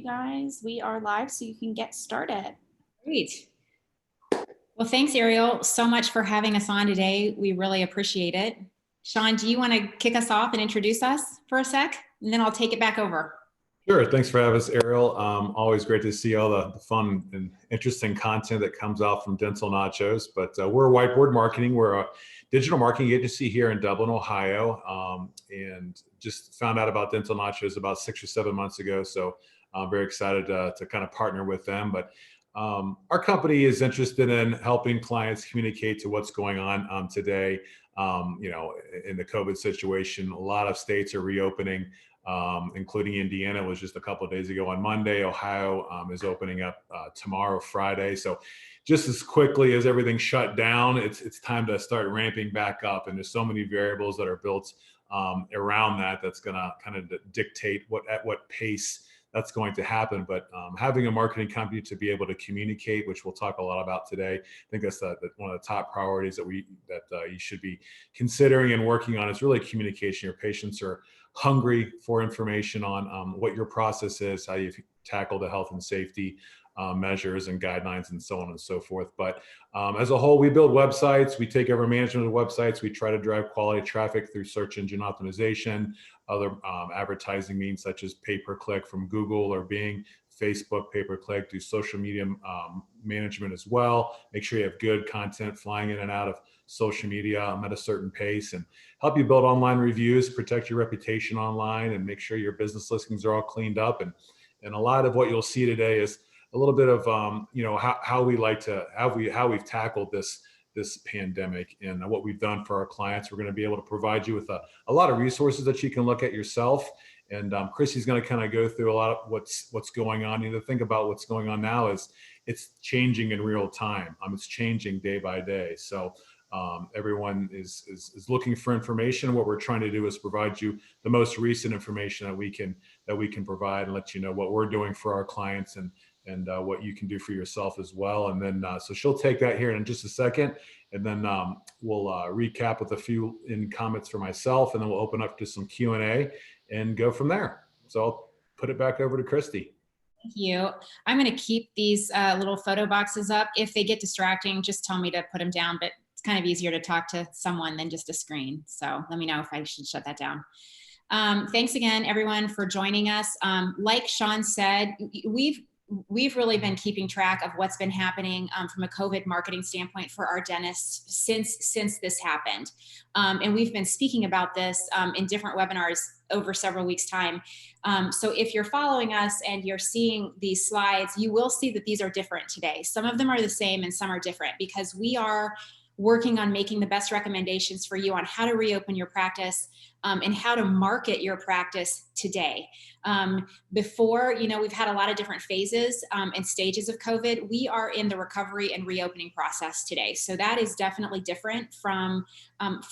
guys. We are live, so you can get started. Great. Well, thanks, Ariel, so much for having us on today. We really appreciate it. Sean, do you want to kick us off and introduce us for a sec? And then I'll take it back over. Sure. Thanks for having us, Ariel. Always great to see all the fun and interesting content that comes out from Dental Nachos. But we're Whiteboard Marketing. We're a digital marketing agency here in Dublin, Ohio, and just found out about Dental Nachos about 6 or 7 months ago. So I'm very excited to kind of partner with them. But our company is interested in helping clients communicate to what's going on today. In the COVID situation, a lot of states are reopening. Including Indiana was just a couple of days ago on Monday. Ohio is opening up tomorrow, Friday. So just as quickly as everything shut down, it's time to start ramping back up. And there's so many variables that are built around that's going to kind of dictate at what pace that's going to happen. But having a marketing company to be able to communicate, which we'll talk a lot about today, I think that's one of the top priorities that you should be considering and working on is really communication. Your patients are hungry for information on what your process is, how you tackle the health and safety measures and guidelines and so on and so forth. But as a whole, we build websites. We take over management of websites. We try to drive quality traffic through search engine optimization, other advertising means such as pay-per-click from Google or Bing, Facebook pay-per-click, do social media management as well. Make sure you have good content flying in and out of social media at a certain pace, and help you build online reviews, protect your reputation online, and make sure your business listings are all cleaned up. And a lot of what you'll see today is a little bit of how we've tackled this pandemic and what we've done for our clients. We're going to be able to provide you with a lot of resources that you can look at yourself. And Chrissy's going to kind of go through a lot of what's going on. The thing about what's going on now is it's changing in real time. It's changing day by day. So everyone is looking for information. What we're trying to do is provide you the most recent information that we can provide and let you know what we're doing for our clients and what you can do for yourself as well. And then so she'll take that here in just a second, and then we'll recap with a few comments for myself, and then we'll open up to some Q&A and go from there. So I'll put it back over to Christy. Thank you. I'm going to keep these little photo boxes up. If they get distracting, just tell me to put them down, but it's kind of easier to talk to someone than just a screen. So let me know if I should shut that down. Thanks again, everyone, for joining us. Like Sean said, we've really been keeping track of what's been happening from a COVID marketing standpoint for our dentists since this happened. And we've been speaking about this in different webinars over several weeks' time. So if you're following us and you're seeing these slides, you will see that these are different today. Some of them are the same and some are different because we are working on making the best recommendations for you on how to reopen your practice and how to market your practice today. Before, we've had a lot of different phases and stages of COVID. We are in the recovery and reopening process today. So that is definitely different from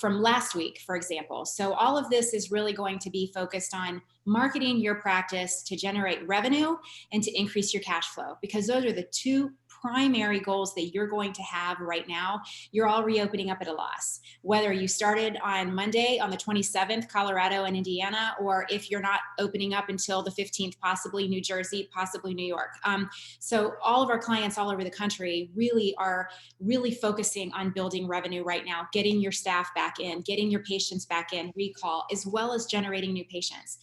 last week, for example. So all of this is really going to be focused on marketing your practice to generate revenue and to increase your cash flow, because those are the two primary goals that you're going to have right now. You're all reopening up at a loss, whether you started on Monday on the 27th, Colorado and Indiana, or if you're not opening up until the 15th, possibly New Jersey, possibly New York. So all of our clients all over the country are focusing on building revenue right now, getting your staff back in, getting your patients back in, recall, as well as generating new patients.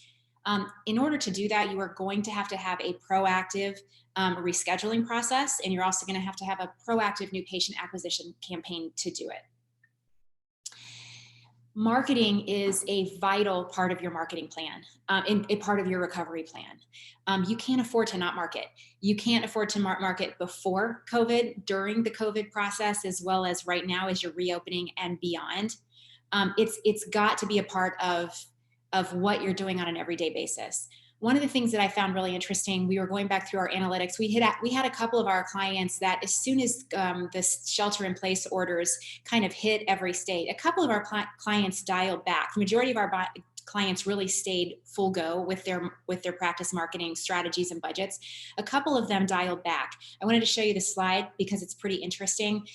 In order to do that, you are going to have a proactive rescheduling process, and you're also going to have a proactive new patient acquisition campaign to do it. Marketing is a vital part of your marketing plan, a part of your recovery plan. You can't afford to not market. You can't afford to market before COVID, during the COVID process, as well as right now as you're reopening and beyond. It's got to be a part of what you're doing on an everyday basis. One of the things that I found really interesting, we were going back through our analytics. We had a couple of our clients that as soon as the shelter-in-place orders kind of hit every state, a couple of our clients dialed back. The majority of our clients really stayed full go with their practice marketing strategies and budgets. A couple of them dialed back. I wanted to show you the slide because it's pretty interesting.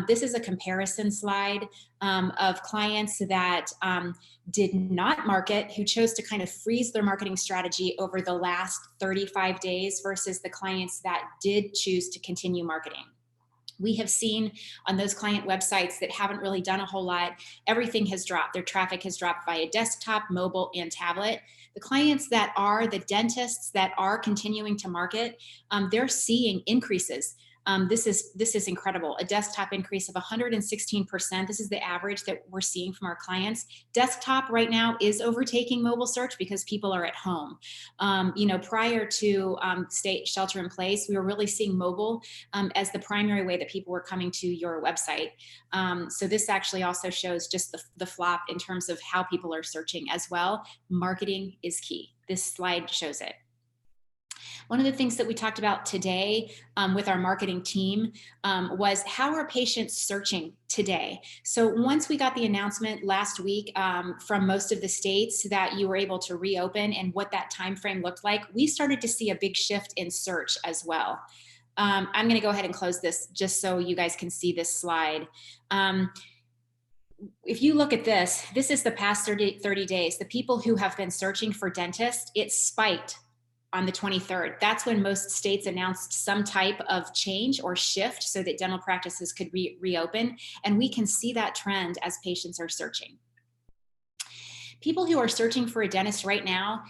This is a comparison slide of clients that did not market, who chose to kind of freeze their marketing strategy over the last 35 days versus the clients that did choose to continue marketing. We have seen on those client websites that haven't really done a whole lot, everything has dropped. Their traffic has dropped via desktop, mobile, and tablet. The clients that are the dentists that are continuing to market, they're seeing increases. This is incredible. A desktop increase of 116%. This is the average that we're seeing from our clients. Desktop right now is overtaking mobile search because people are at home. Prior to state shelter in place, we were really seeing mobile as the primary way that people were coming to your website. So this actually also shows just the flop in terms of how people are searching as well. Marketing is key. This slide shows it. One of the things that we talked about today with our marketing team was how are patients searching today? So once we got the announcement last week from most of the states that you were able to reopen and what that time frame looked like, we started to see a big shift in search as well. I'm going to go ahead and close this just so you guys can see this slide. If you look at this is the past 30 days. The people who have been searching for dentists, it spiked on the 23rd. That's when most states announced some type of change or shift so that dental practices could reopen. And we can see that trend as patients are searching. People who are searching for a dentist right now,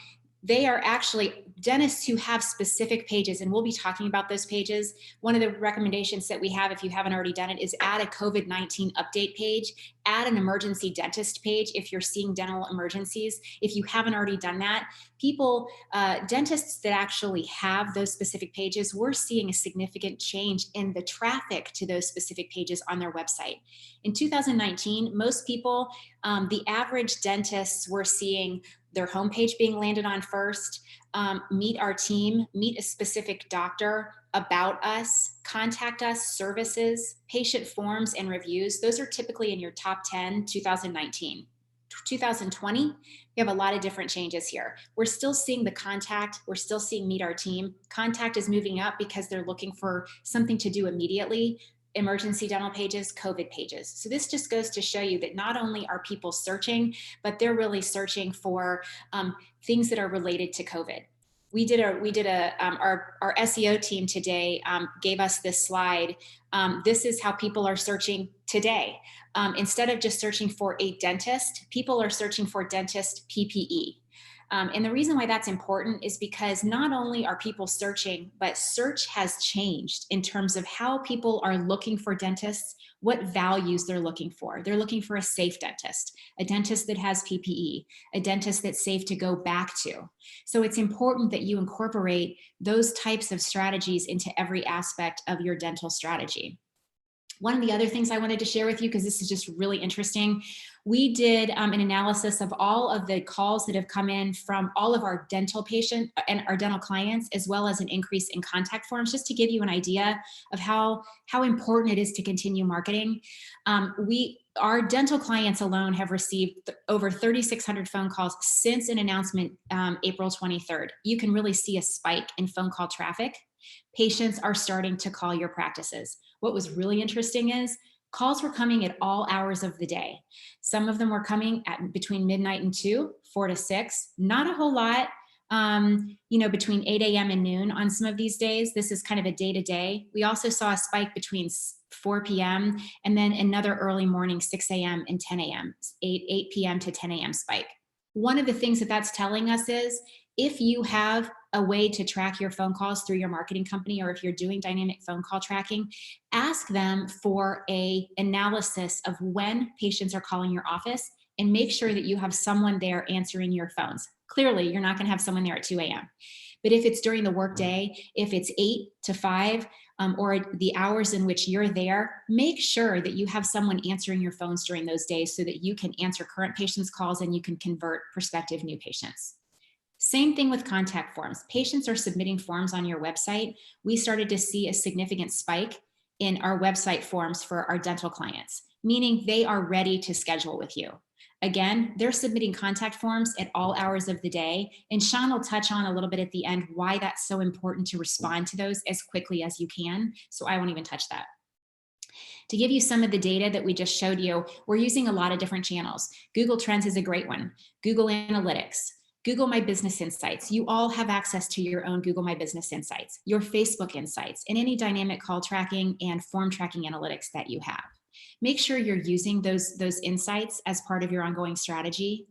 they are actually dentists who have specific pages, and we'll be talking about those pages. One of the recommendations that we have, if you haven't already done it, is add a COVID-19 update page, add an emergency dentist page if you're seeing dental emergencies. If you haven't already done that, dentists that actually have those specific pages, we're seeing a significant change in the traffic to those specific pages on their website. In 2019, most people, the average dentists were seeing their homepage being landed on first, meet our team, meet a specific doctor, about us, contact us, services, patient forms, and reviews. Those are typically in your top 10, 2019. 2020, we have a lot of different changes here. We're still seeing the contact. We're still seeing meet our team. Contact is moving up because they're looking for something to do immediately. Emergency dental pages, COVID pages. So this just goes to show you that not only are people searching, but they're really searching for things that are related to COVID. Our SEO team today gave us this slide. This is how people are searching today. Instead of just searching for a dentist, people are searching for dentist PPE. And the reason why that's important is because not only are people searching, but search has changed in terms of how people are looking for dentists, what values they're looking for. They're looking for a safe dentist, a dentist that has PPE, a dentist that's safe to go back to. So it's important that you incorporate those types of strategies into every aspect of your dental strategy. One of the other things I wanted to share with you, because this is just really interesting, we did an analysis of all of the calls that have come in from all of our dental patients and our dental clients, as well as an increase in contact forms, just to give you an idea of how important it is to continue marketing. Our dental clients alone have received over 3,600 phone calls since an announcement April 23rd. You can really see a spike in phone call traffic. Patients are starting to call your practices. What was really interesting is calls were coming at all hours of the day. Some of them were coming at between midnight and 2, 4 to 6, not a whole lot, between 8 a.m. and noon on some of these days. This is kind of a day-to-day. We also saw a spike between 4 p.m. and then another early morning, 6 a.m. and 10 a.m., 8 p.m. to 10 a.m. spike. One of the things that that's telling us is if you have a way to track your phone calls through your marketing company, or if you're doing dynamic phone call tracking, ask them for an analysis of when patients are calling your office and make sure that you have someone there answering your phones. Clearly, you're not going to have someone there at 2 a.m. But if it's during the workday, if it's 8 to 5, or the hours in which you're there, make sure that you have someone answering your phones during those days so that you can answer current patients' calls and you can convert prospective new patients. Same thing with contact forms. Patients are submitting forms on your website. We started to see a significant spike in our website forms for our dental clients, meaning they are ready to schedule with you. Again, they're submitting contact forms at all hours of the day. And Sean will touch on a little bit at the end why that's so important to respond to those as quickly as you can. So I won't even touch that. To give you some of the data that we just showed you, we're using a lot of different channels. Google Trends is a great one. Google Analytics, Google My Business Insights. You all have access to your own Google My Business Insights, your Facebook Insights, and any dynamic call tracking and form tracking analytics that you have. Make sure you're using those insights as part of your ongoing strategy.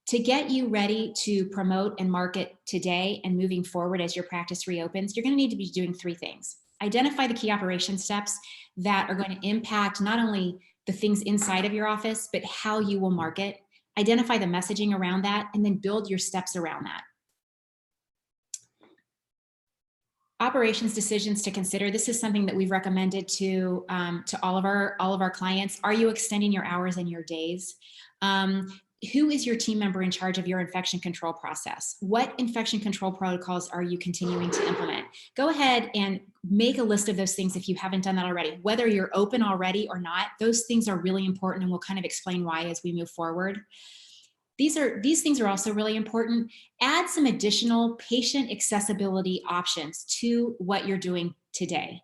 To get you ready to promote and market today and moving forward as your practice reopens, you're going to need to be doing 3 things. Identify the key operation steps that are going to impact not only the things inside of your office, but how you will market. Identify the messaging around that, and then build your steps around that. Operations decisions to consider. This is something that we've recommended to all of our clients. Are you extending your hours and your days? Who is your team member in charge of your infection control process? What infection control protocols are you continuing to implement? Go ahead and make a list of those things if you haven't done that already. Whether you're open already or not, those things are really important, and we'll kind of explain why as we move forward. These things are also really important. Add some additional patient accessibility options to what you're doing today.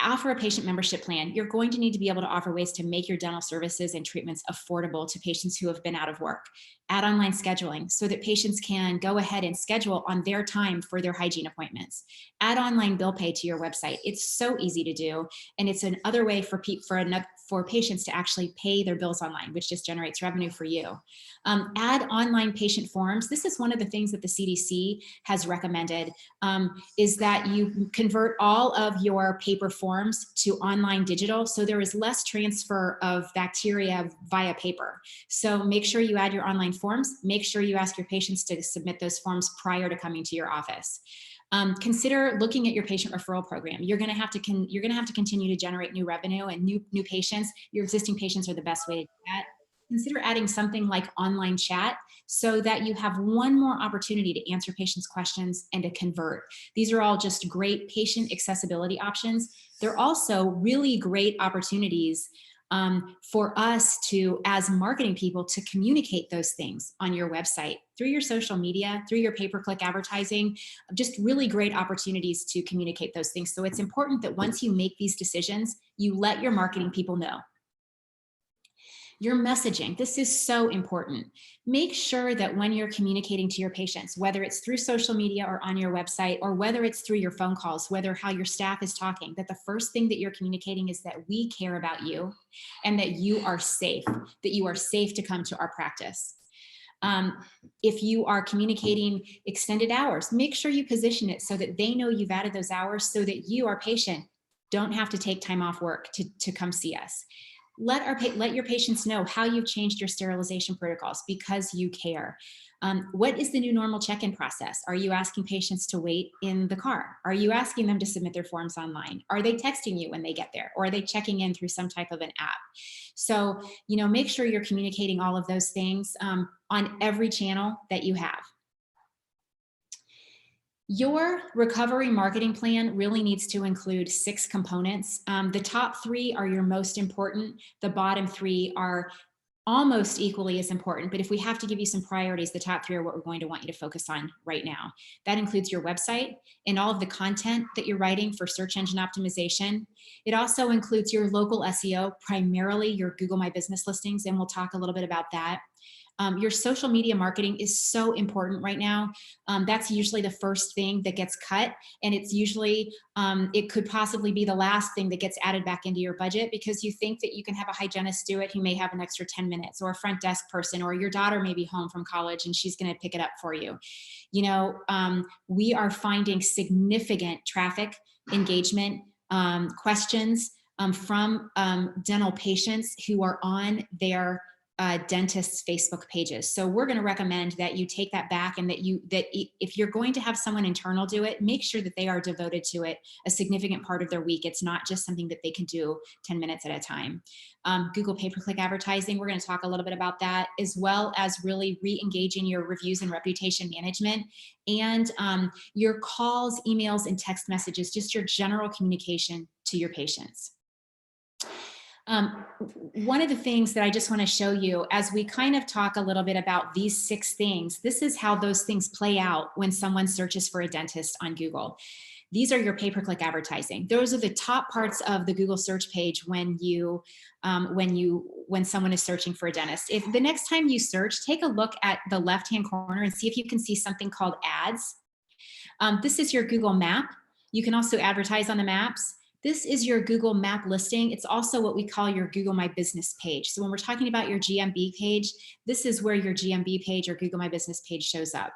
Offer a patient membership plan. You're going to need to be able to offer ways to make your dental services and treatments affordable to patients who have been out of work. Add online scheduling so that patients can go ahead and schedule on their time for their hygiene appointments. Add online bill pay to your website. It's so easy to do, and it's another way for patients to actually pay their bills online, which just generates revenue for you. Add online patient forms. This is one of the things that the CDC has recommended, is that you convert all of your paper forms to online digital, so there is less transfer of bacteria via paper. So make sure you add your online forms. Make sure you ask your patients to submit those forms prior to coming to your office. Consider looking at your patient referral program. You're going to have to continue to generate new revenue and new patients. Your existing patients are the best way to do that. Consider adding something like online chat so that you have one more opportunity to answer patients' questions and to convert. These are all just great patient accessibility options. They're also really great opportunities for us to, as marketing people, to communicate those things on your website, through your social media, through your pay-per-click advertising, just really great opportunities to communicate those things. So it's important that once you make these decisions, you let your marketing people know. Your messaging, this is so important. Make sure that when you're communicating to your patients, whether it's through social media or on your website, or whether it's through your phone calls, whether how your staff is talking, that the first thing that you're communicating is that we care about you and that you are safe to come to our practice. If you are communicating extended hours, make sure you position it so that they know you've added those hours so that you, our patient, don't have to take time off work to come see us. Let your patients know how you've changed your sterilization protocols because you care. What is the new normal check-in process? Are you asking patients to wait in the car? Are you asking them to submit their forms online? Are they texting you when they get there? Or are they checking in through some type of an app? So, make sure you're communicating all of those things on every channel that you have. Your recovery marketing plan really needs to include 6 components. The top 3 are your most important. The bottom 3 are almost equally as important, but if we have to give you some priorities, the top 3 are what we're going to want you to focus on right now. That includes your website and all of the content that you're writing for search engine optimization. It also includes your local SEO, primarily your Google My Business listings, and we'll talk a little bit about that. Your social media marketing is so important right now. That's usually the first thing that gets cut, and it's usually, it could possibly be the last thing that gets added back into your budget because you think that you can have a hygienist do it who may have an extra 10 minutes, or a front desk person, or your daughter may be home from college and she's going to pick it up for you. We are finding significant traffic, engagement, questions from dental patients who are on their dentist's Facebook pages. So we're going to recommend that you take that back, and that if you're going to have someone internal do it, make sure that they are devoted to it a significant part of their week. It's not just something that they can do 10 minutes at a time. Google pay-per-click advertising, we're going to talk a little bit about that, as well as really re-engaging your reviews and reputation management, and your calls, emails, and text messages, just your general communication to your patients. Um, One of the things that I just want to show you as we kind of talk a little bit about these 6 things, this is how those things play out when someone searches for a dentist on Google. These are your pay-per-click advertising. Those are the top parts of the Google search page when someone is searching for a dentist. If the next time you search, take a look at the left-hand corner and see if you can see something called ads. This is your Google map. You can also advertise on the maps. This is your Google map listing. It's also what we call your Google My Business page. So when we're talking about your GMB page, this is where your GMB page or Google My Business page shows up.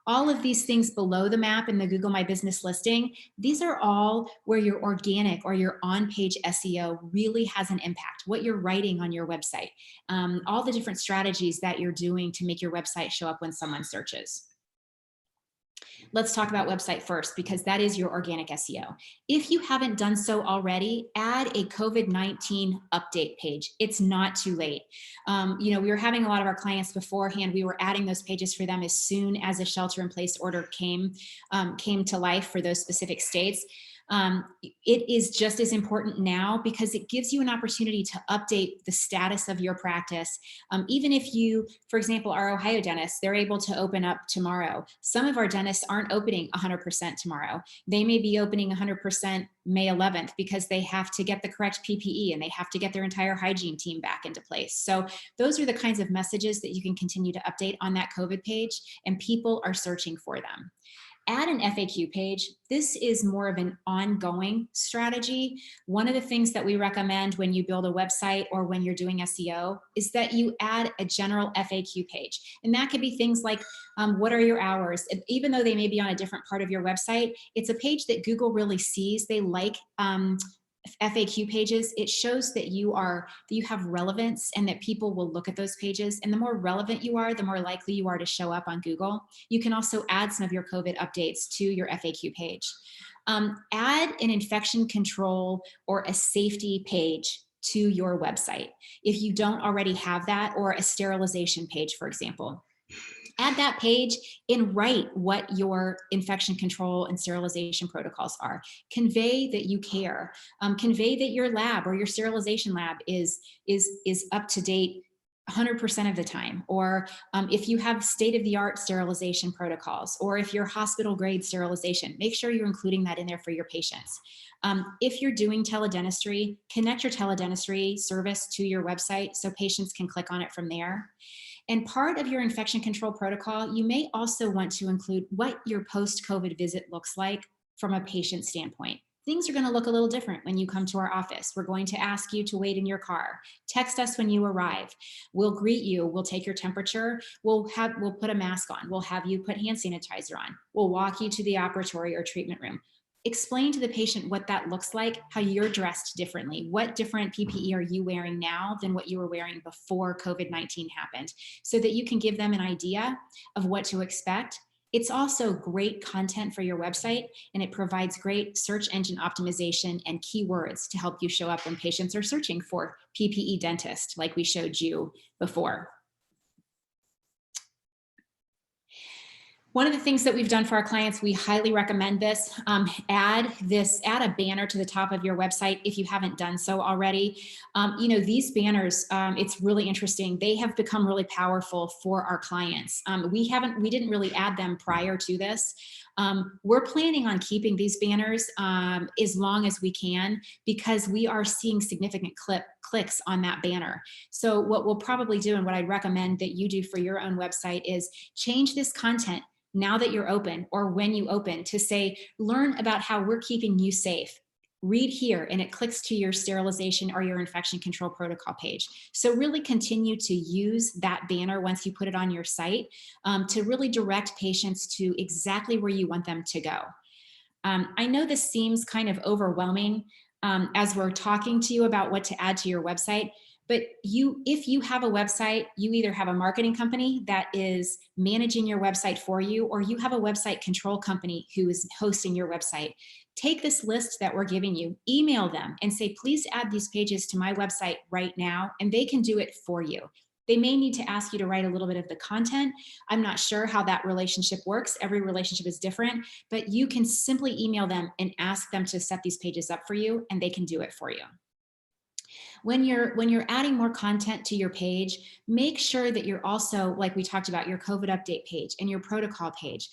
All of these things below the map in the Google My Business listing, these are all where your organic or your on-page SEO really has an impact, what you're writing on your website, all the different strategies that you're doing to make your website show up when someone searches. Let's talk about website first, because that is your organic SEO. If you haven't done so already, add a COVID-19 update page. It's not too late. We were having a lot of our clients beforehand. We were adding those pages for them as soon as a shelter-in-place order came to life for those specific states. It is just as important now because it gives you an opportunity to update the status of your practice. Even if you, for example, our Ohio dentists, they're able to open up tomorrow. Some of our dentists aren't opening 100% tomorrow. They may be opening 100% May 11th because they have to get the correct PPE and they have to get their entire hygiene team back into place. So those are the kinds of messages that you can continue to update on that COVID page, and people are searching for them. Add an FAQ page. This is more of an ongoing strategy. One of the things that we recommend when you build a website or when you're doing SEO is that you add a general FAQ page. And that could be things like, what are your hours? Even though they may be on a different part of your website, it's a page that Google really sees. They like FAQ pages. It shows that you have relevance and that people will look at those pages. And the more relevant you are, the more likely you are to show up on Google. You can also add some of your COVID updates to your FAQ page. Add an infection control or a safety page to your website if you don't already have that, or a sterilization page, for example. Add that page and write what your infection control and sterilization protocols are. Convey that you care. Convey that your lab or your sterilization lab is up to date 100% of the time. Or if you have state-of-the-art sterilization protocols, or if you're hospital grade sterilization, make sure you're including that in there for your patients. If you're doing teledentistry, connect your teledentistry service to your website so patients can click on it from there. And part of your infection control protocol, you may also want to include what your post-COVID visit looks like from a patient standpoint. Things are going to look a little different when you come to our office. We're going to ask you to wait in your car. Text us when you arrive. We'll greet you. We'll take your temperature. We'll put a mask on. We'll have you put hand sanitizer on. We'll walk you to the operatory or treatment room. Explain to the patient what that looks like, how you're dressed differently. What different PPE are you wearing now than what you were wearing before COVID-19 happened, so that you can give them an idea of what to expect. It's also great content for your website, and it provides great search engine optimization and keywords to help you show up when patients are searching for PPE dentist, like we showed you before. One of the things that we've done for our clients, we highly recommend this. Add a banner to the top of your website if you haven't done so already. These banners, it's really interesting. They have become really powerful for our clients. We didn't really add them prior to this. We're planning on keeping these banners as long as we can, because we are seeing significant clicks on that banner. So what we'll probably do, and what I'd recommend that you do for your own website, is change this content now that you're open, or when you open, to say, learn about how we're keeping you safe. Read here, and it clicks to your sterilization or your infection control protocol page. So really continue to use that banner once you put it on your site to really direct patients to exactly where you want them to go. I know this seems kind of overwhelming as we're talking to you about what to add to your website. But if you have a website, you either have a marketing company that is managing your website for you, or you have a website control company who is hosting your website. Take this list that we're giving you, email them and say, please add these pages to my website right now, and they can do it for you. They may need to ask you to write a little bit of the content. I'm not sure how that relationship works. Every relationship is different, but you can simply email them and ask them to set these pages up for you, and they can do it for you. When you're adding more content to your page, make sure that you're also, like we talked about, your COVID update page and your protocol page.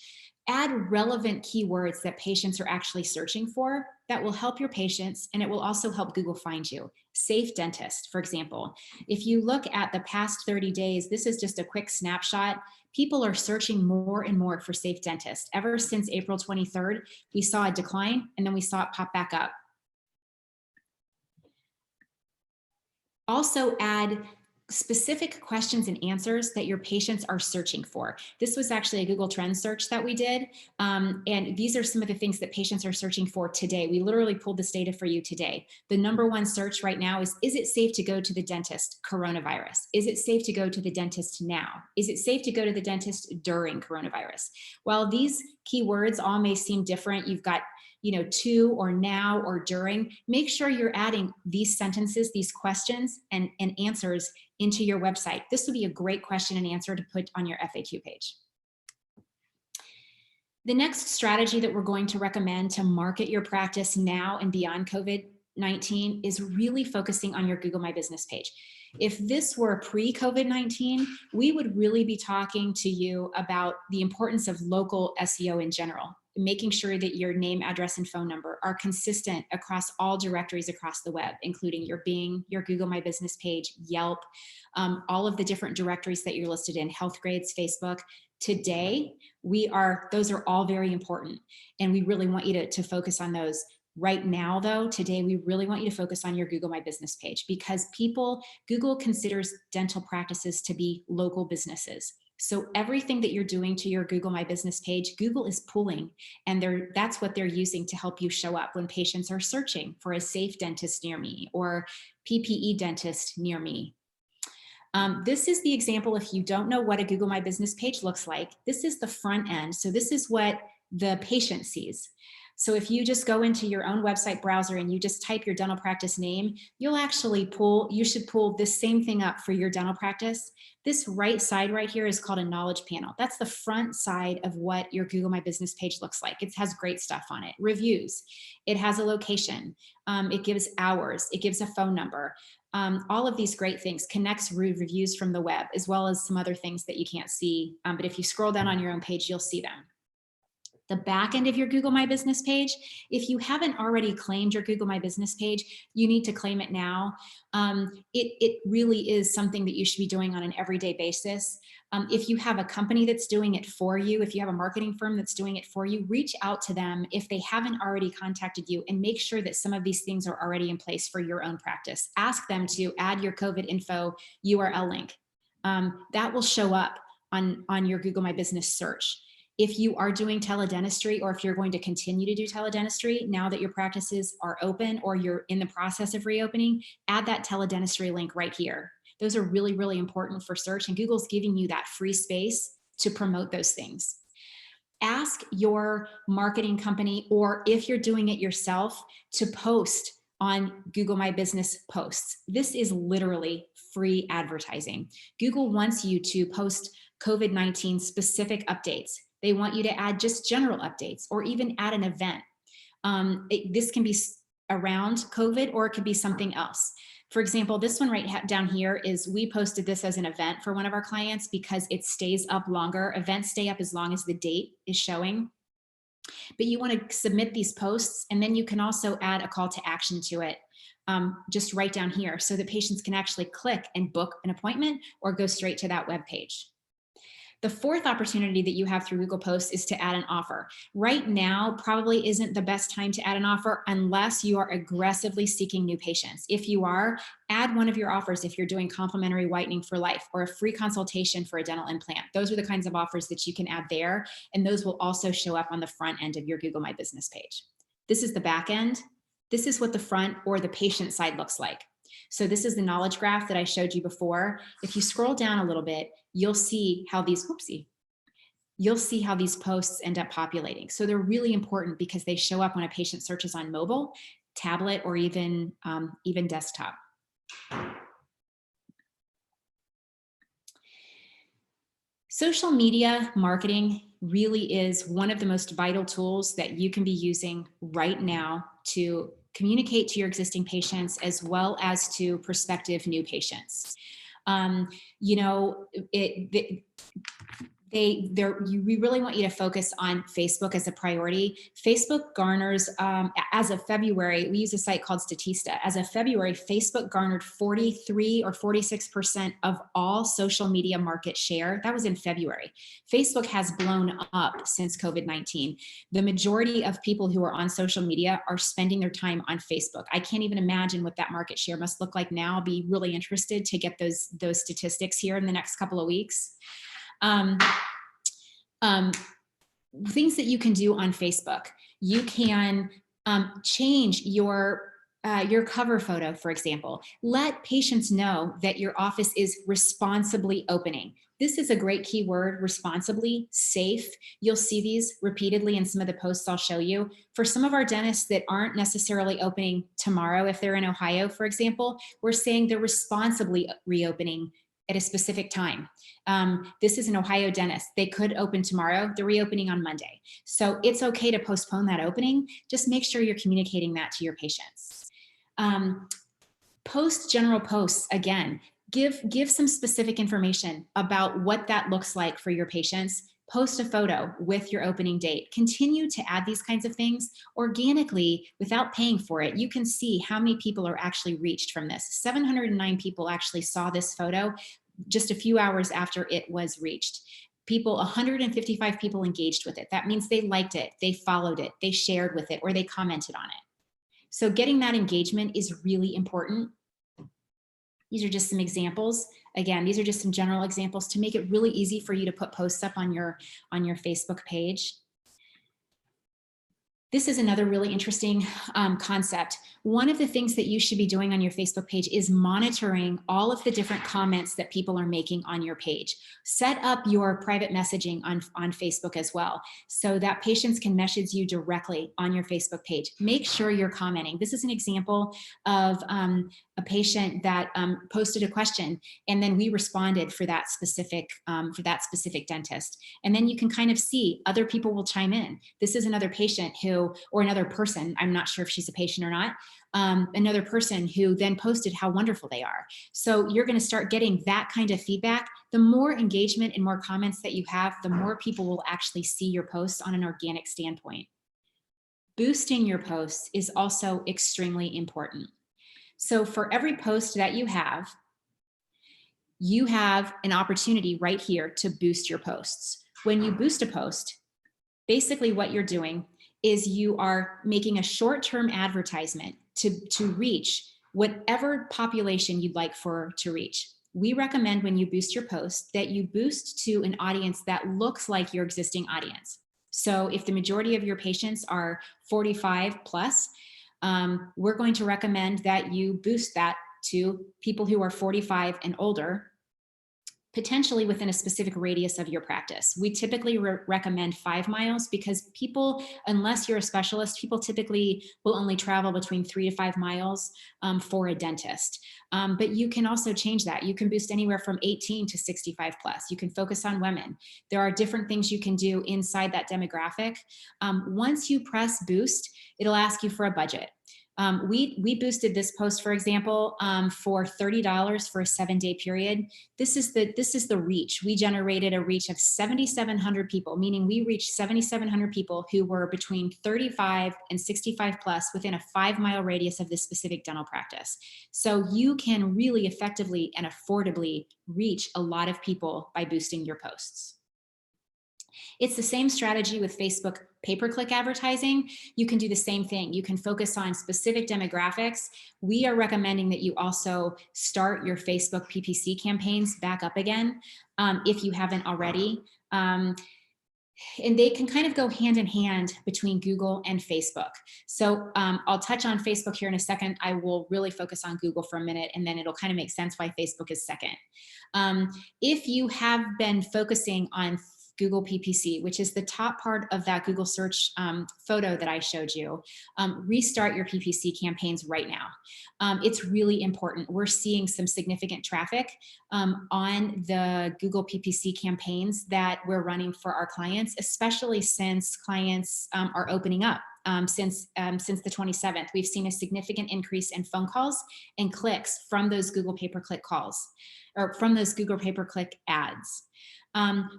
Add relevant keywords that patients are actually searching for that will help your patients, and it will also help Google find you. Safe dentist, for example. If you look at the past 30 days, this is just a quick snapshot. People are searching more and more for safe dentist. Ever since April 23rd, we saw a decline and then we saw it pop back up. Also add specific questions and answers that your patients are searching for. This was actually a Google Trends search that we did. And these are some of the things that patients are searching for today. We literally pulled this data for you today. The #1 search right now is it safe to go to the dentist? Coronavirus. Is it safe to go to the dentist now? Is it safe to go to the dentist during coronavirus? While these keywords all may seem different, you've got to or now or during, make sure you're adding these sentences, these questions and answers into your website. This would be a great question and answer to put on your FAQ page. The next strategy that we're going to recommend to market your practice now and beyond COVID-19 is really focusing on your Google My Business page. If this were pre-COVID-19, we would really be talking to you about the importance of local SEO in general, making sure that your name, address, and phone number are consistent across all directories across the web, including your Bing, your Google My Business page, Yelp, all of the different directories that you're listed in, Healthgrades, Facebook. Today, those are all very important, and we really want you to focus on those. Right now, though, today, we really want you to focus on your Google My Business page, because Google considers dental practices to be local businesses. So everything that you're doing to your Google My Business page, Google is pulling, and that's what they're using to help you show up when patients are searching for a safe dentist near me or PPE dentist near me. This is the example. If you don't know what a Google My Business page looks like, this is the front end. So this is what the patient sees. So if you just go into your own website browser and you just type your dental practice name, you should pull this same thing up for your dental practice. This right side right here is called a knowledge panel. That's the front side of what your Google My Business page looks like. It has great stuff on it. Reviews. It has a location. It gives hours. It gives a phone number. All of these great things, connects reviews from the web, as well as some other things that you can't see. But if you scroll down on your own page, you'll see them. The back end of your Google My Business page, if you haven't already claimed your Google My Business page, you need to claim it now. It really is something that you should be doing on an everyday basis. If you have a company that's doing it for you, if you have a marketing firm that's doing it for you, reach out to them if they haven't already contacted you, and make sure that some of these things are already in place for your own practice. Ask them to add your COVID info URL link. That will show up on your Google My Business search. If you are doing teledentistry, or if you're going to continue to do teledentistry now that your practices are open or you're in the process of reopening, add that teledentistry link right here. Those are really, really important for search, and Google's giving you that free space to promote those things. Ask your marketing company, or if you're doing it yourself, to post on Google My Business posts. This is literally free advertising. Google wants you to post COVID-19 specific updates. They want you to add just general updates, or even add an event. This can be around COVID, or it could be something else. For example, this one right down here is, we posted this as an event for one of our clients because it stays up longer. Events stay up as long as the date is showing. But you want to submit these posts, and then you can also add a call to action to it, just right down here, so that patients can actually click and book an appointment or go straight to that web page. The fourth opportunity that you have through Google Posts is to add an offer. Right now probably isn't the best time to add an offer unless you are aggressively seeking new patients. If you are, add one of your offers if you're doing complimentary whitening for life, or a free consultation for a dental implant. Those are the kinds of offers that you can add there, and those will also show up on the front end of your Google My Business page. This is the back end. This is what the front or the patient side looks like. So this is the knowledge graph that I showed you before. If you scroll down a little bit, you'll see how these, you'll see how these posts end up populating. So they're really important because they show up when a patient searches on mobile, tablet, or even desktop. Social media marketing really is one of the most vital tools that you can be using right now to communicate to your existing patients as well as to prospective new patients. You know, we really want you to focus on Facebook as a priority. Facebook garners, as of February, we use a site called Statista. As of February, Facebook garnered 43 or 46% of all social media market share. That was in February. Facebook has blown up since COVID-19. The majority of people who are on social media are spending their time on Facebook. I can't even imagine what that market share must look like now. I'll be really interested to get those statistics here in the next couple of weeks. Things that you can do on Facebook. You can change your cover photo, for example. Let patients know that your office is responsibly opening. This is a great keyword, responsibly, safe. You'll see these repeatedly in some of the posts I'll show you. For some of our dentists that aren't necessarily opening tomorrow, if they're in Ohio, for example, we're saying they're responsibly reopening at a specific time. This is an Ohio dentist. They could open tomorrow. They're reopening on Monday. So it's okay to postpone that opening. Just make sure you're communicating that to your patients. Post general posts, again, give some specific information about what that looks like for your patients. Post a photo with your opening date. Continue to add these kinds of things organically without paying for it. You can see how many people are actually reached from this. 709 people actually saw this photo just a few hours after it was reached. 155 people engaged with it. That means they liked it, they followed it, they shared with it, or they commented on it. So getting that engagement is really important. These are just some examples. Again, these are just some general examples to make it really easy for you to put posts up on your Facebook page. This is another really interesting concept. One of the things that you should be doing on your Facebook page is monitoring all of the different comments that people are making on your page. Set up your private messaging on Facebook as well, so that patients can message you directly on your Facebook page. Make sure you're commenting. This is an example of a patient that posted a question, and then we responded for that specific dentist. And then you can kind of see other people will chime in. This is another patient or another person, I'm not sure if she's a patient or not, another person who then posted how wonderful they are. So you're going to start getting that kind of feedback. The more engagement and more comments that you have, the more people will actually see your posts on an organic standpoint. Boosting your posts is also extremely important. So for every post that you have an opportunity right here to boost your posts. When you boost a post, basically what you're doing is you are making a short-term advertisement to reach whatever population you'd like to reach. We recommend when you boost your post that you boost to an audience that looks like your existing audience. So if the majority of your patients are 45 plus, we're going to recommend that you boost that to people who are 45 and older, potentially within a specific radius of your practice. We typically recommend 5 miles because people, unless you're a specialist, people typically will only travel between 3 to 5 miles for a dentist. But you can also change that. You can boost anywhere from 18 to 65 plus. You can focus on women. There are different things you can do inside that demographic. Once you press boost, it'll ask you for a budget. We boosted this post, for example, for $30 for a 7-day period. This is the reach. We generated a reach of 7,700 people, meaning we reached 7,700 people who were between 35 and 65 plus within a 5-mile radius of this specific dental practice. So you can really effectively and affordably reach a lot of people by boosting your posts. It's the same strategy with Facebook pay-per-click advertising. You can do the same thing. You can focus on specific demographics. We are recommending that you also start your Facebook PPC campaigns back up again if you haven't already. And they can kind of go hand in hand between Google and Facebook. So I'll touch on Facebook here in a second. I will really focus on Google for a minute, and then it'll kind of make sense why Facebook is second. If you have been focusing on Google PPC, which is the top part of that Google search photo that I showed you, restart your PPC campaigns right now. It's really important. We're seeing some significant traffic on the Google PPC campaigns that we're running for our clients, especially since clients are opening up. since the 27th, we've seen a significant increase in phone calls and clicks from those Google pay-per-click calls, or from those Google pay-per-click ads.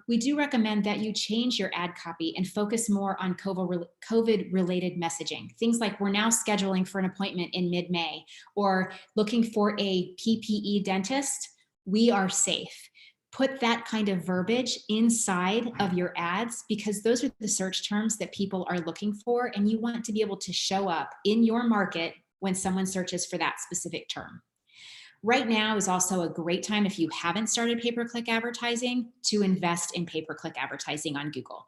We do recommend that you change your ad copy and focus more on COVID-related messaging. Things like, we're now scheduling for an appointment in mid-May, or looking for a PPE dentist, we are safe. Put that kind of verbiage inside of your ads, because those are the search terms that people are looking for, and you want to be able to show up in your market when someone searches for that specific term. Right now is also a great time, if you haven't started pay-per-click advertising, to invest in pay-per-click advertising on Google.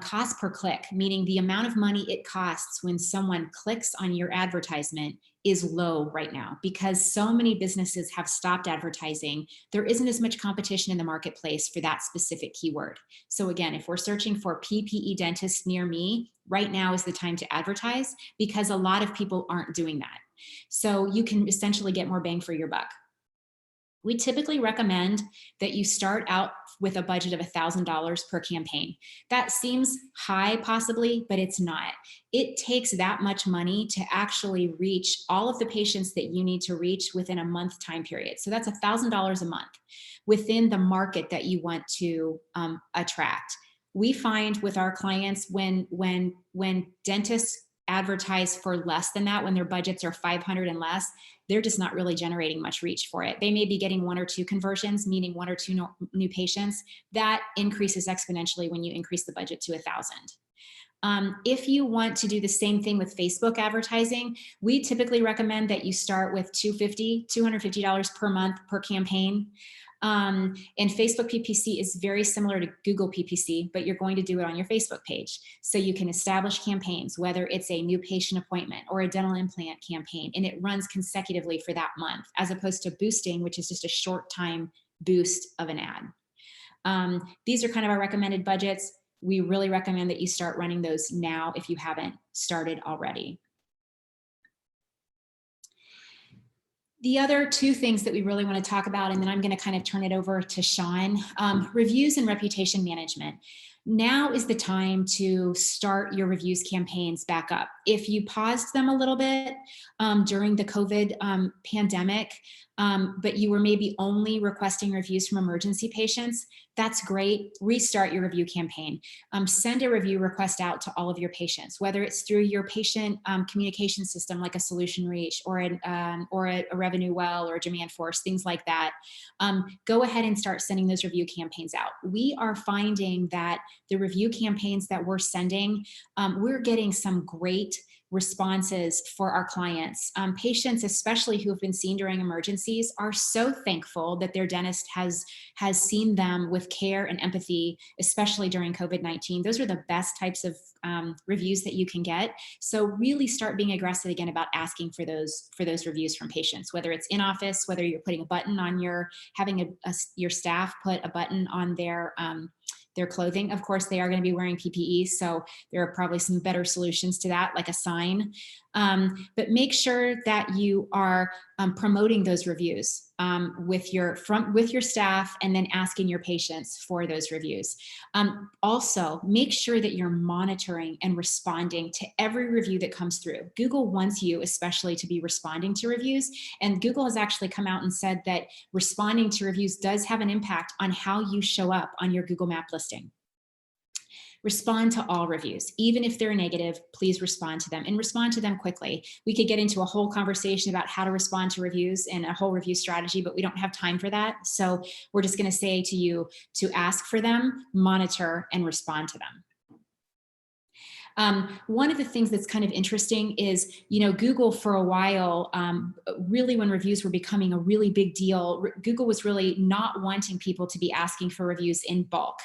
Cost per click, meaning the amount of money it costs when someone clicks on your advertisement, is low right now, because so many businesses have stopped advertising. There isn't as much competition in the marketplace for that specific keyword. So again, if we're searching for PPE dentist near me, right now is the time to advertise, because a lot of people aren't doing that. So you can essentially get more bang for your buck. We typically recommend that you start out with a budget of $1,000 per campaign. That seems high possibly, but it's not. It takes that much money to actually reach all of the patients that you need to reach within a month time period. So that's $1,000 a month within the market that you want to attract. We find with our clients, when dentists advertise for less than that, when their budgets are 500 and less, they're just not really generating much reach for it. They may be getting 1 or 2 conversions, meaning 1 or 2 new patients. That increases exponentially when you increase the budget to 1,000. If you want to do the same thing with Facebook advertising, we typically recommend that you start with $250 per month per campaign. And Facebook PPC is very similar to Google PPC, but you're going to do it on your Facebook page. So you can establish campaigns, whether it's a new patient appointment or a dental implant campaign, and it runs consecutively for that month, as opposed to boosting, which is just a short time boost of an ad. These are kind of our recommended budgets. We really recommend that you start running those now if you haven't started already. The other 2 things that we really want to talk about, and then I'm going to kind of turn it over to Sean, reviews and reputation management. Now is the time to start your reviews campaigns back up. If you paused them a little bit during the COVID pandemic, but you were maybe only requesting reviews from emergency patients, that's great. Restart your review campaign. Send a review request out to all of your patients, whether it's through your patient communication system like a Solution Reach or a Revenue Well or a Demand Force, things like that. Go ahead and start sending those review campaigns out. We are finding that the review campaigns that we're sending, we're getting some great responses for our clients. Patients, especially who have been seen during emergencies, are so thankful that their dentist has seen them with care and empathy, especially during COVID-19. Those are the best types of reviews that you can get. So really start being aggressive again about asking for those reviews from patients, whether it's in office, whether you're putting a button on having your staff put a button on their clothing. Of course, they are going to be wearing PPE, so there are probably some better solutions to that, like a sign. But make sure that you are promoting those reviews with your staff, and then asking your patients for those reviews. Also, make sure that you're monitoring and responding to every review that comes through. Google wants you especially to be responding to reviews, and Google has actually come out and said that responding to reviews does have an impact on how you show up on your Google Map listing. Respond to all reviews. Even if they're negative, please respond to them, and respond to them quickly. We could get into a whole conversation about how to respond to reviews and a whole review strategy, but we don't have time for that. So we're just going to say to you to ask for them, monitor, and respond to them. One of the things that's kind of interesting is, Google for a while, really when reviews were becoming a really big deal, Google was really not wanting people to be asking for reviews in bulk.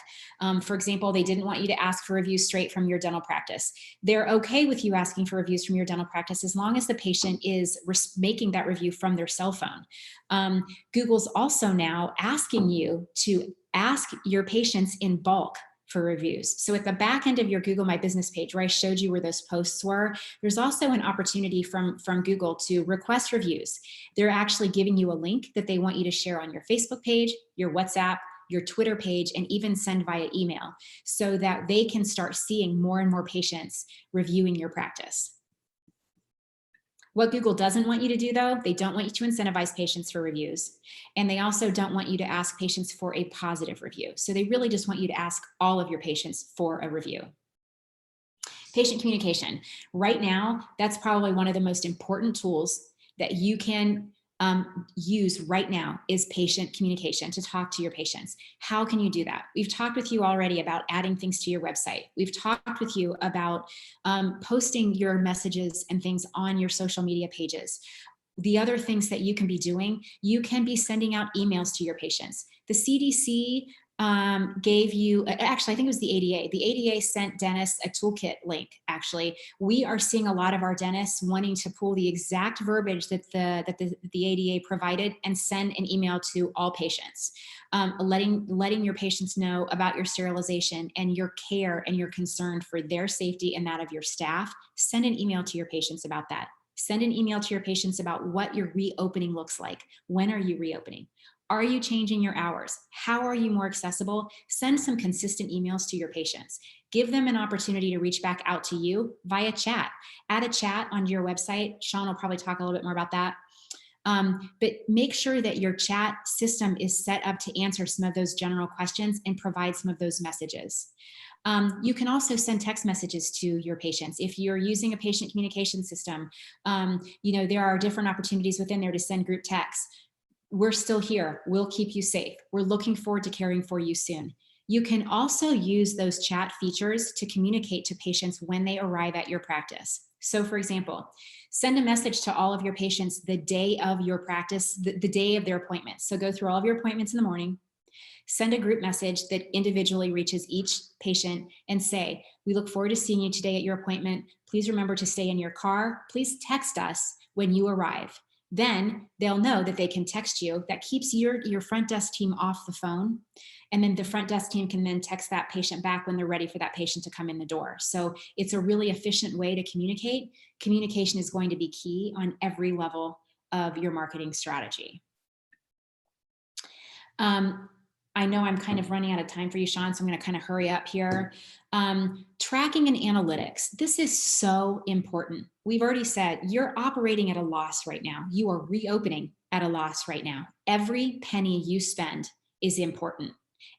For example, they didn't want you to ask for reviews straight from your dental practice. They're okay with you asking for reviews from your dental practice as long as the patient is making that review from their cell phone. Google's also now asking you to ask your patients in bulk for reviews. So at the back end of your Google My Business page, where I showed you where those posts were, there's also an opportunity from Google to request reviews. They're actually giving you a link that they want you to share on your Facebook page, your WhatsApp, your Twitter page, and even send via email so that they can start seeing more and more patients reviewing your practice. What Google doesn't want you to do, though, they don't want you to incentivize patients for reviews. And they also don't want you to ask patients for a positive review. So they really just want you to ask all of your patients for a review. Patient communication. Right now, that's probably one of the most important tools that you can use right now is patient communication, to talk to your patients. How can you do that? We've talked with you already about adding things to your website. We've talked with you about posting your messages and things on your social media pages. The other things that you can be doing, you can be sending out emails to your patients. The CDC gave you, actually, I think it was the ADA. The ADA sent dentists a toolkit link, actually. We are seeing a lot of our dentists wanting to pull the exact verbiage that the ADA provided and send an email to all patients, letting your patients know about your sterilization and your care and your concern for their safety and that of your staff. Send an email to your patients about that. Send an email to your patients about what your reopening looks like. When are you reopening? Are you changing your hours? How are you more accessible? Send some consistent emails to your patients. Give them an opportunity to reach back out to you via chat. Add a chat onto your website. Sean will probably talk a little bit more about that. But make sure that your chat system is set up to answer some of those general questions and provide some of those messages. You can also send text messages to your patients. If you're using a patient communication system, there are different opportunities within there to send group texts. We're still here. We'll keep you safe. We're looking forward to caring for you soon. You can also use those chat features to communicate to patients when they arrive at your practice. So for example, send a message to all of your patients the day of your practice, the day of their appointment. So go through all of your appointments in the morning, send a group message that individually reaches each patient and say, we look forward to seeing you today at your appointment. Please remember to stay in your car. Please text us when you arrive. Then they'll know that they can text you. That keeps your front desk team off the phone. And then the front desk team can then text that patient back when they're ready for that patient to come in the door. So it's a really efficient way to communicate. Communication is going to be key on every level of your marketing strategy. I know I'm kind of running out of time for you, Sean, so I'm going to kind of hurry up here. Tracking and analytics. This is so important. We've already said you're operating at a loss right now. You are reopening at a loss right now. Every penny you spend is important.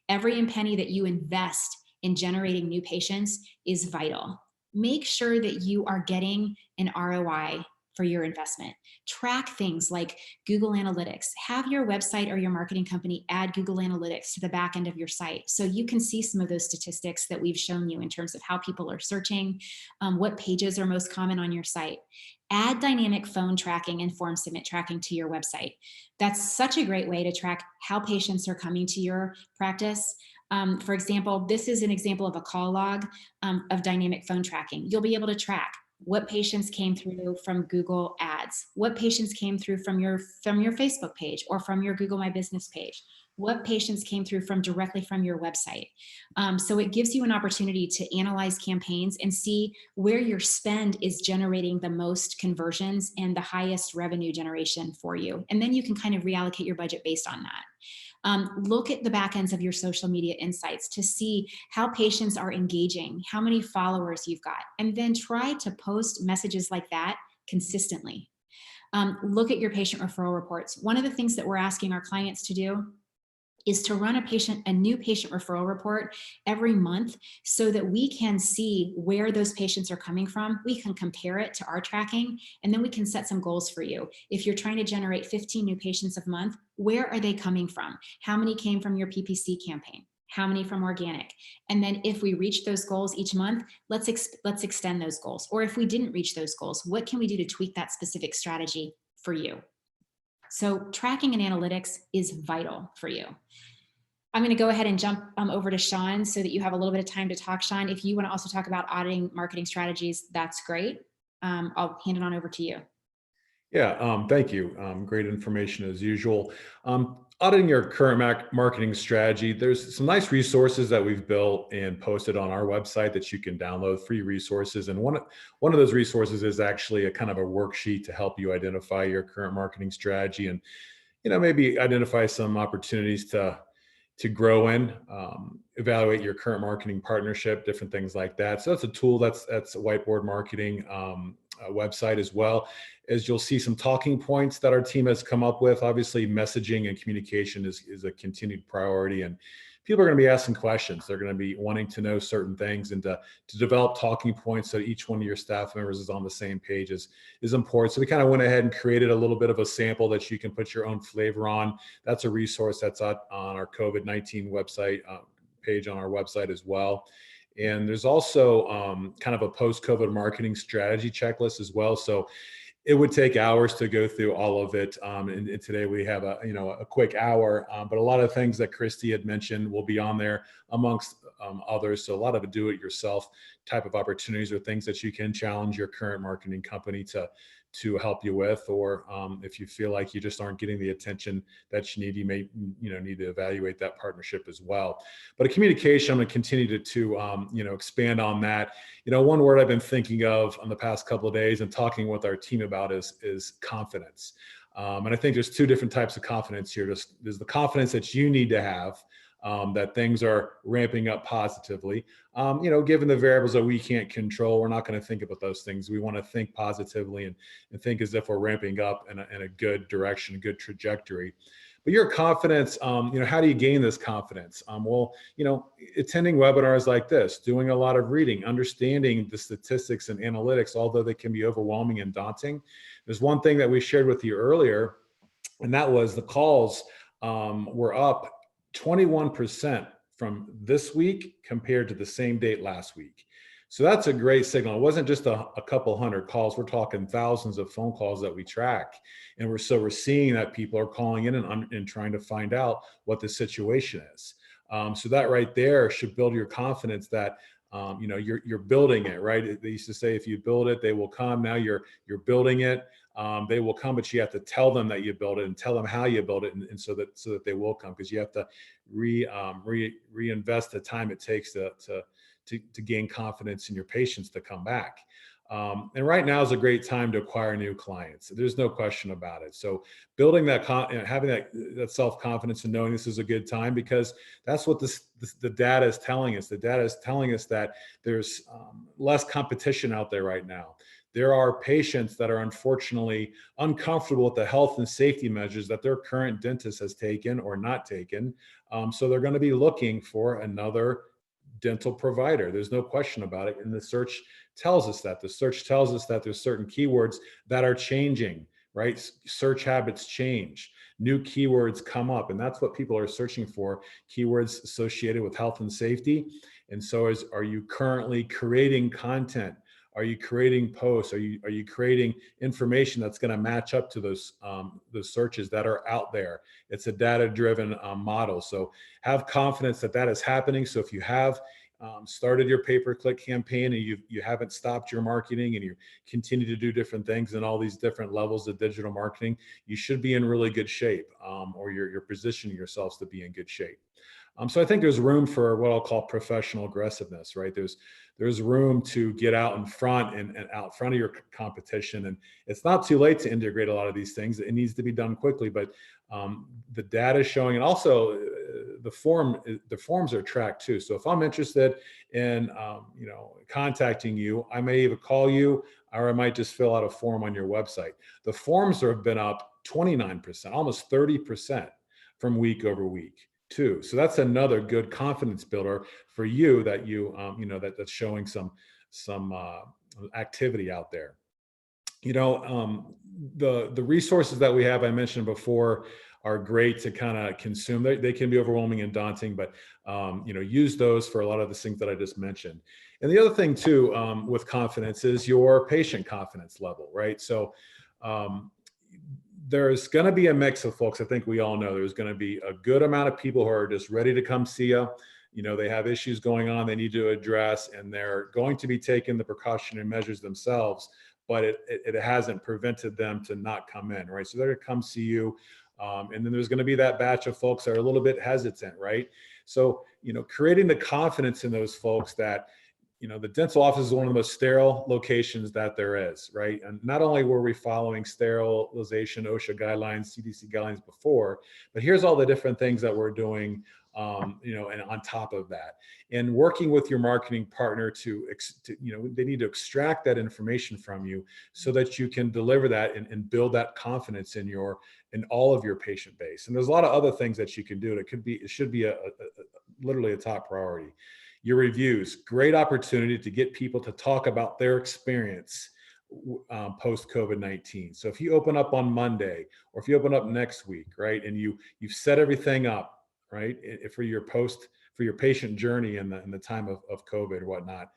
Every penny that you invest in generating new patients is vital. Make sure that you are getting an ROI for your investment. Track things like Google Analytics. Have your website or your marketing company add Google Analytics to the back end of your site so you can see some of those statistics that we've shown you in terms of how people are searching, what pages are most common on your site. Add dynamic phone tracking and form submit tracking to your website. That's such a great way to track how patients are coming to your practice. For example, this is an example of a call log of dynamic phone tracking. You'll be able to track what patients came through from Google Ads, what patients came through from your Facebook page or from your Google My Business page, what patients came through directly from your website. So it gives you an opportunity to analyze campaigns and see where your spend is generating the most conversions and the highest revenue generation for you. And then you can kind of reallocate your budget based on that. Look at the back ends of your social media insights to see how patients are engaging, how many followers you've got, and then try to post messages like that consistently. Look at your patient referral reports. One of the things that we're asking our clients to do is to run a new patient referral report every month so that we can see where those patients are coming from. We can compare it to our tracking, and then we can set some goals for you. If you're trying to generate 15 new patients a month, where are they coming from? How many came from your PPC campaign? How many from organic? And then if we reach those goals each month, let's extend those goals. Or if we didn't reach those goals, what can we do to tweak that specific strategy for you? So tracking and analytics is vital for you. I'm going to go ahead and jump over to Sean so that you have a little bit of time to talk. Sean, if you want to also talk about auditing marketing strategies, that's great. I'll hand it on over to you. Yeah, thank you. Great information as usual. Auditing your current marketing strategy, there's some nice resources that we've built and posted on our website that you can download, free resources. And one of those resources is actually a kind of a worksheet to help you identify your current marketing strategy and, maybe identify some opportunities to grow in, evaluate your current marketing partnership, different things like that. So that's a tool that's a whiteboard marketing website, as well as you'll see some talking points that our team has come up with. Obviously, messaging and communication is a continued priority, and people are going to be asking questions. They're going to be wanting to know certain things, and to develop talking points so each one of your staff members is on the same page is important. So we kind of went ahead and created a little bit of a sample that you can put your own flavor on. That's a resource that's on our COVID-19 website page on our website as well. And there's also kind of a post-COVID marketing strategy checklist as well. So it would take hours to go through all of it. And today we have a quick hour, but a lot of things that Christy had mentioned will be on there amongst others. So a lot of do-it-yourself type of opportunities, or things that you can challenge your current marketing company to help you with, or if you feel like you just aren't getting the attention that you need, you may need to evaluate that partnership as well. But a communication, I'm going to continue to expand on that. One word I've been thinking of on the past couple of days and talking with our team about is confidence. And I think there's two different types of confidence here. There's the confidence that you need to have, that things are ramping up positively. Given the variables that we can't control, we're not going to think about those things. We want to think positively and think as if we're ramping up in a good direction, a good trajectory. But your confidence, how do you gain this confidence? Attending webinars like this, doing a lot of reading, understanding the statistics and analytics, although they can be overwhelming and daunting. There's one thing that we shared with you earlier, and that was the calls were up 21% from this week compared to the same date last week. So that's a great signal. It wasn't just a couple hundred calls. We're talking thousands of phone calls that we track. And we're seeing that people are calling in and trying to find out what the situation is. So that right there should build your confidence that you're building it, right? They used to say, if you build it, they will come. Now you're building it. They will come, but you have to tell them that you build it and tell them how you build it, and so that they will come, because you have to reinvest the time it takes to gain confidence in your patients to come back. And right now is a great time to acquire new clients. There's no question about it. So building that, having that self-confidence and knowing this is a good time, because that's what the data is telling us. The data is telling us that there's less competition out there right now. There are patients that are unfortunately uncomfortable with the health and safety measures that their current dentist has taken or not taken. So they're going to be looking for another dental provider. There's no question about it. And the search tells us that. The search tells us that there's certain keywords that are changing, right? Search habits change. New keywords come up, and that's what people are searching for, keywords associated with health and safety. And so are you currently creating content? Are you creating posts? Are you creating information that's going to match up to those searches that are out there? It's a data-driven model. So have confidence that is happening. So if you have started your pay-per-click campaign and you haven't stopped your marketing and you continue to do different things in all these different levels of digital marketing, you should be in really good shape, or you're positioning yourselves to be in good shape. So I think there's room for what I'll call professional aggressiveness, right? There's room to get out in front and out front of your competition. And it's not too late to integrate a lot of these things. It needs to be done quickly, but the data is showing, and also the forms are tracked too. So if I'm interested in contacting you, I may even call you, or I might just fill out a form on your website. The forms have been up 29%, almost 30% from week over week too. So that's another good confidence builder for you, that that's showing some activity out there. The resources that we have, I mentioned before, are great to kind of consume. They can be overwhelming and daunting, but use those for a lot of the things that I just mentioned. And the other thing too, with confidence, is your patient confidence level, right? So there's going to be a mix of folks. I think we all know there's going to be a good amount of people who are just ready to come see you. They have issues going on they need to address, and they're going to be taking the precautionary measures themselves, but it hasn't prevented them to not come in, right? So they're going to come see you. And then there's going to be that batch of folks that are a little bit hesitant, right? So, creating the confidence in those folks that, the dental office is one of the most sterile locations that there is, right? And not only were we following sterilization, OSHA guidelines, CDC guidelines before, but here's all the different things that we're doing and on top of that, and working with your marketing partner they need to extract that information from you so that you can deliver that and build that confidence in all of your patient base. And there's a lot of other things that you can do. It should be literally a top priority. Your reviews, great opportunity to get people to talk about their experience post COVID-19. So if you open up on Monday, or if you open up next week, right, and you've set everything up, right, for your patient journey in the time of COVID or whatnot,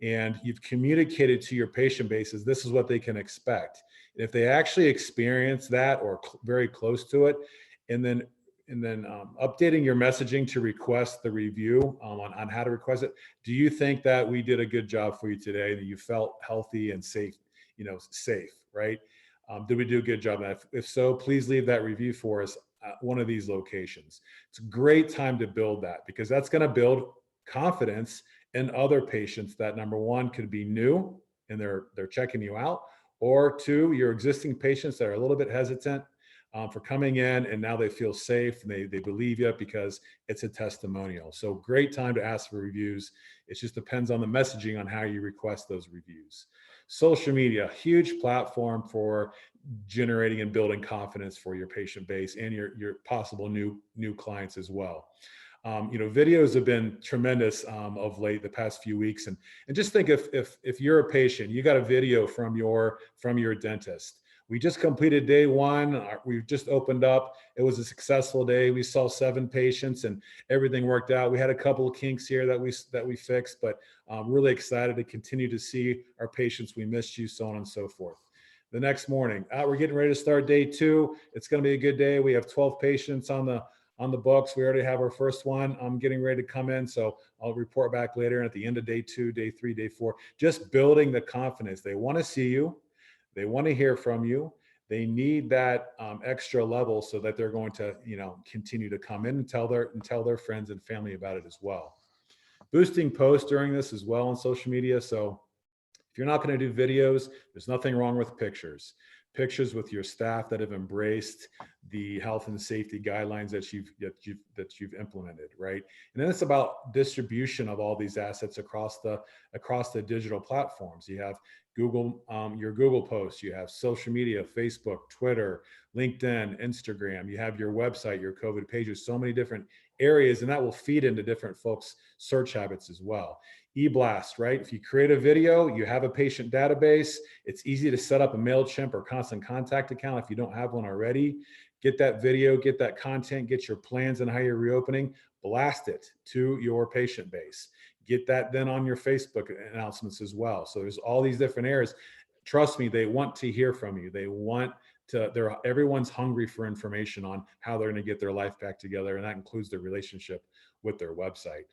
and you've communicated to your patient bases, this is what they can expect. And if they actually experience that or very close to it, and then updating your messaging to request the review on how to request it. Do you think that we did a good job for you today, that you felt healthy and safe, right? Did we do a good job? If so, please leave that review for us at one of these locations. It's a great time to build that, because that's going to build confidence in other patients that, number one, could be new and they're checking you out, or two, your existing patients that are a little bit hesitant for coming in, and now they feel safe and they believe you because it's a testimonial. So great time to ask for reviews. It just depends on the messaging on how you request those reviews. Social media, huge platform for generating and building confidence for your patient base and your possible new clients as well. Videos have been tremendous of late, the past few weeks, and just think if you're a patient, you got a video from your dentist. We just completed day one. We've just opened up. It was a successful day. We saw 7 patients and everything worked out. We had a couple of kinks here that we fixed, but really excited to continue to see our patients. We missed you, so on and so forth. The next morning, we're getting ready to start day 2. It's going to be a good day. We have 12 patients on the books. We already have our first one. I'm getting ready to come in, so I'll report back later. And at the end of day 2, day 3, day 4, just building the confidence. They want to see you. They want to hear from you. They need that extra level so that they're going to, continue to come in and tell their friends and family about it as well. Boosting posts during this as well on social media. So if you're not going to do videos, there's nothing wrong with pictures. Pictures with your staff that have embraced the health and safety guidelines that you've implemented, right? And then it's about distribution of all these assets across the digital platforms. You have Google, your Google posts, you have social media, Facebook, Twitter, LinkedIn, Instagram, you have your website, your COVID pages, so many different areas, and that will feed into different folks' search habits as well. eBlast, right? If you create a video, you have a patient database, it's easy to set up a MailChimp or Constant Contact account if you don't have one already. Get that video, get that content, get your plans and how you're reopening, blast it to your patient base. Get that then on your Facebook announcements as well. So there's all these different areas. Trust me, they want to hear from you. Everyone's hungry for information on how they're going to get their life back together, and that includes their relationship with their website.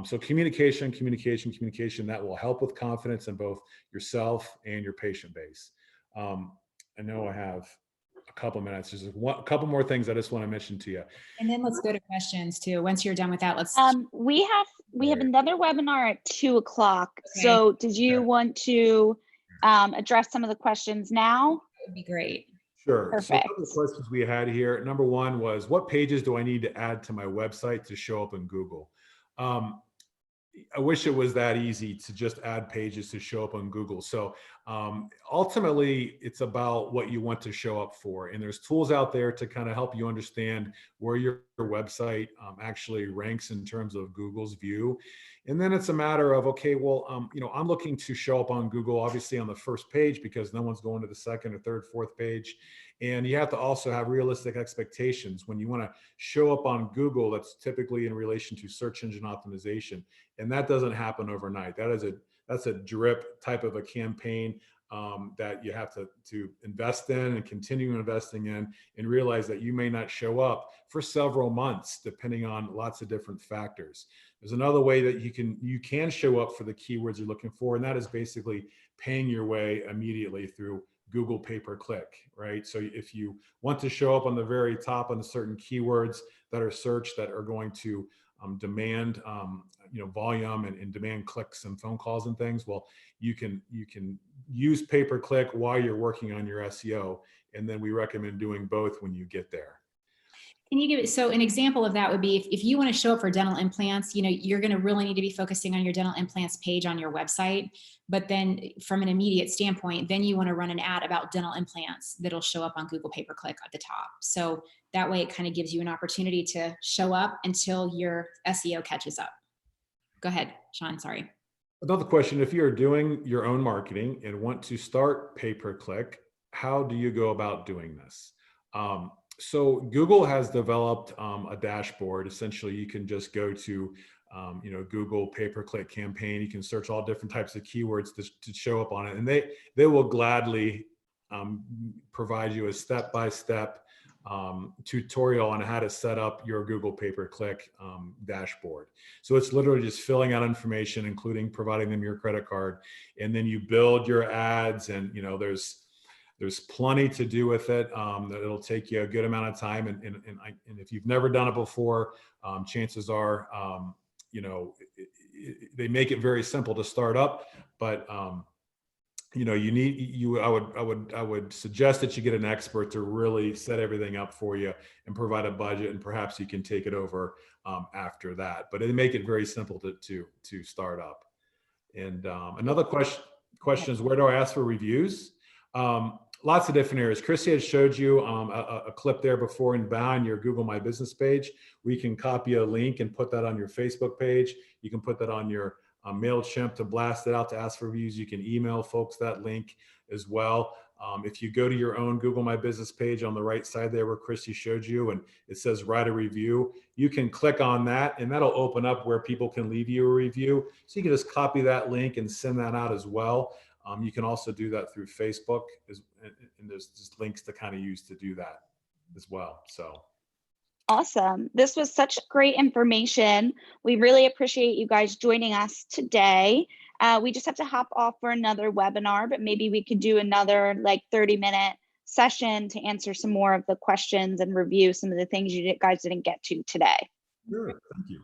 So communication, that will help with confidence in both yourself and your patient base. I know I have a couple minutes. There's a couple more things I just want to mention to you. And then let's go to questions too. Once you're done with that, let's. We have another webinar at 2:00. Okay. So did you want to address some of the questions now? That would be great. Sure. Perfect. So a couple of questions we had here. Number one was, what pages do I need to add to my website to show up in Google? I wish it was that easy to just add pages to show up on Google. So ultimately, it's about what you want to show up for. And there's tools out there to kind of help you understand where your website actually ranks in terms of Google's view. And then it's a matter of, okay, well, I'm looking to show up on Google, obviously on the first page, because no one's going to the second or third, fourth page. And you have to also have realistic expectations. When you want to show up on Google, that's typically in relation to search engine optimization. And that doesn't happen overnight. That's a drip type of a campaign that you have to invest in and continue investing in, and realize that you may not show up for several months, depending on lots of different factors. There's another way that you can show up for the keywords you're looking for, and that is basically paying your way immediately through Google pay-per-click, right? So if you want to show up on the very top on the certain keywords that are searched that are going to demand volume and demand clicks and phone calls and things, well, you can use pay-per-click while you're working on your SEO, and then we recommend doing both when you get there. Can you give it, so an example of that would be if you want to show up for dental implants, you're going to really need to be focusing on your dental implants page on your website. But then from an immediate standpoint, then you want to run an ad about dental implants that'll show up on Google pay-per-click at the top. So that way it kind of gives you an opportunity to show up until your SEO catches up. Go ahead, Sean, sorry. Another question, if you're doing your own marketing and want to start pay-per-click, how do you go about doing this? So Google has developed a dashboard. Essentially, you can just go to Google pay-per-click campaign. You can search all different types of keywords to show up on it, and they will gladly provide you a step-by-step tutorial on how to set up your Google pay-per-click dashboard. So it's literally just filling out information, including providing them your credit card, and then you build your ads, and there's plenty to do with it. It'll take you a good amount of time, and if you've never done it before, chances are, they make it very simple to start up. But I would suggest that you get an expert to really set everything up for you and provide a budget, and perhaps you can take it over after that. But they make it very simple to start up. And another question is, where do I ask for reviews? Lots of different areas. Chrissy had showed you a clip there before and behind your Google My Business page. We can copy a link and put that on your Facebook page. You can put that on your MailChimp to blast it out to ask for reviews. You can email folks that link as well. If you go to your own Google My Business page on the right side there where Chrissy showed you, and it says write a review, you can click on that and that'll open up where people can leave you a review. So you can just copy that link and send that out as well. You can also do that through Facebook, and there's just links to kind of use to do that as well. So awesome. This was such great information. We really appreciate you guys joining us today. We just have to hop off for another webinar, but maybe we could do another 30-minute session to answer some more of the questions and review some of the things you guys didn't get to today. sure, thank you.